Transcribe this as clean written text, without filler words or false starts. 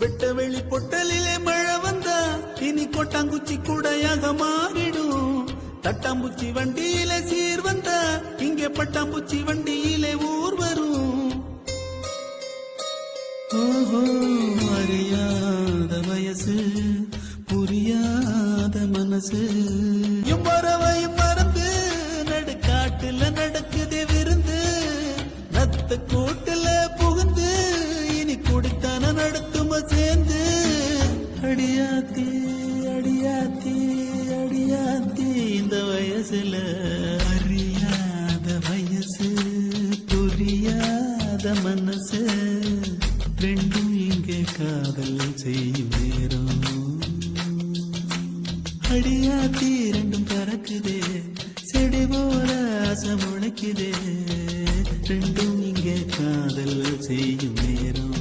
வெட்ட வெளி பொட்டலிலே மழை வந்தா இனி கொட்டாங்குச்சி கூடையாக மாறிடும். தட்டாம்பூச்சி வண்டியிலே சீர் வந்தா இங்கே பட்டாம்பூச்சி வண்டியிலே ஊர் வரும். ஓஹோ, அறியாத வயசு புரியாத மனசு எவ்வரவையும் மறந்து நடுக்காட்டுல நடக்குதே விருந்து. நத்த கூட்டுல புகுந்து இனி குடித்தான நடத்தும சேர்ந்து. அடியாத்தி அடியாத்தி அடியாத்தி இந்த வயசுல அறியாத வயசு புரியாத மனசு ரெண்டும் இங்கே காதல் செய்யும் நேரம். அடியாத்தி ரெண்டும் பறக்குதே செடி போல ஆசை முளைக்குதே ரெண்டும் இங்கே காதல் செய்யும் நேரம்.